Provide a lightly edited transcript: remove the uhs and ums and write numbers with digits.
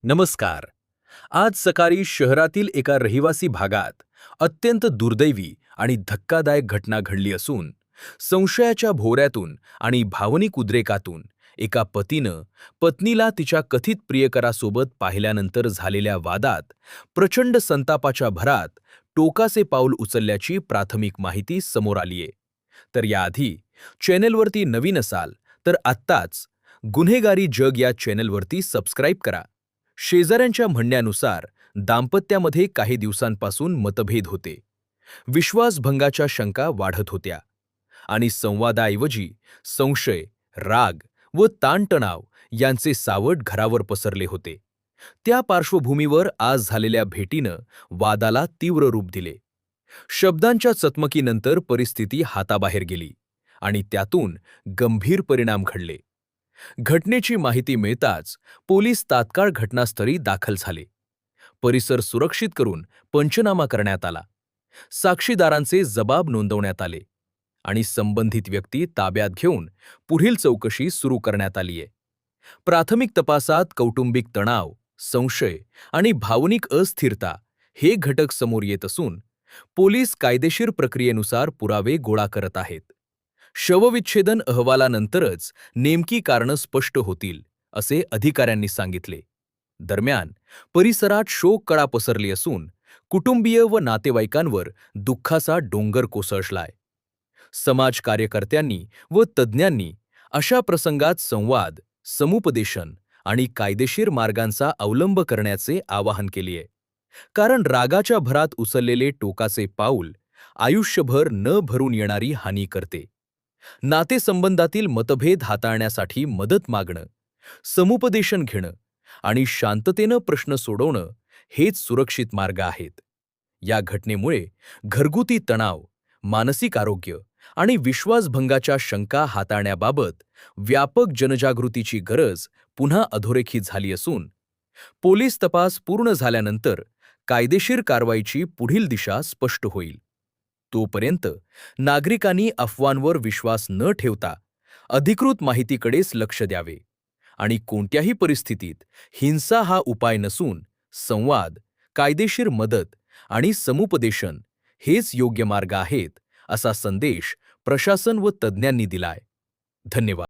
नमस्कार. आज सकाळी शहरातील एका रहिवासी भागात अत्यंत दुर्दैवी आणि धक्कादायक घटना घडली असून संशयाच्या भोवऱ्यातून आणि भावनिक उद्रेकातून एका पतीनं पत्नीला तिच्या कथित प्रियकरासोबत पाहिल्यानंतर झालेल्या वादात प्रचंड संतापाच्या भरात टोकाचे पाऊल उचलल्याची प्राथमिक माहिती समोर आलीये. तर याआधी चॅनेलवरती नवीन असाल तर आत्ताच गुन्हेगारी जग या चॅनेलवरती सबस्क्राईब करा. शेजाऱ्यांच्या म्हणण्यानुसार दाम्पत्यामध्ये काही दिवसांपासून मतभेद होते, विश्वासभंगाच्या शंका वाढत होत्या आणि संवादाऐवजी संशय, राग व ताणतणाव यांचे सावट घरावर पसरले होते. त्या पार्श्वभूमीवर आज झालेल्या भेटीनं वादाला तीव्र रूप दिले. शब्दांच्या चकमकीनंतर परिस्थिती हाताबाहेर गेली आणि त्यातून गंभीर परिणाम घडले. घटनेची माहिती मिळताच पोलीस तात्काळ घटनास्थळी दाखल झाले. परिसर सुरक्षित करून पंचनामा करण्यात आला. साक्षीदारांचे जबाब नोंदवण्यात आले आणि संबंधित व्यक्ती ताब्यात घेऊन पुढील चौकशी सुरू करण्यात आलीय. प्राथमिक तपासात कौटुंबिक तणाव, संशय आणि भावनिक अस्थिरता हे घटक समोर येत असून पोलीस कायदेशीर प्रक्रियेनुसार पुरावे गोळा करत आहेत. शवविच्छेदन अहवालानंतरच नेमकी कारणं स्पष्ट होतील, असे अधिकाऱ्यांनी सांगितले. दरम्यान परिसरात शोककळा पसरली असून कुटुंबीय व नातेवाईकांवर दुःखाचा डोंगर कोसळलाय. समाज कार्यकर्त्यांनी व तज्ज्ञांनी अशा प्रसंगात संवाद, समुपदेशन आणि कायदेशीर मार्गांचा अवलंब करण्याचे आवाहन केलेय. कारण रागाच्या भरात उचललेले टोकाचे पाऊल आयुष्यभर न भरून येणारी हानी करते. नातेसंबंधातील मतभेद हाताळण्यासाठी मदत मागणं, समुपदेशन घेणं आणि शांततेनं प्रश्न सोडवणं हेच सुरक्षित मार्ग आहेत. या घटनेमुळे घरगुती तणाव, मानसिक आरोग्य आणि विश्वासभंगाच्या शंका हाताळण्याबाबत व्यापक जनजागृतीची गरज पुन्हा अधोरेखित झाली असून पोलीस तपास पूर्ण झाल्यानंतर कायदेशीर कारवाईची पुढील दिशा स्पष्ट होईल. तोपर्यंत नागरिकांनी अफवांवर विश्वास न ठेवता अधिकृत माहितीकडेच लक्ष द्यावे आणि कोणत्याही परिस्थितीत हिंसा हा उपाय नसून संवाद, कायदेशीर मदत आणि समुपदेशन हेच योग्य मार्ग आहेत, असा संदेश प्रशासन व तज्ज्ञांनी दिलाय. धन्यवाद.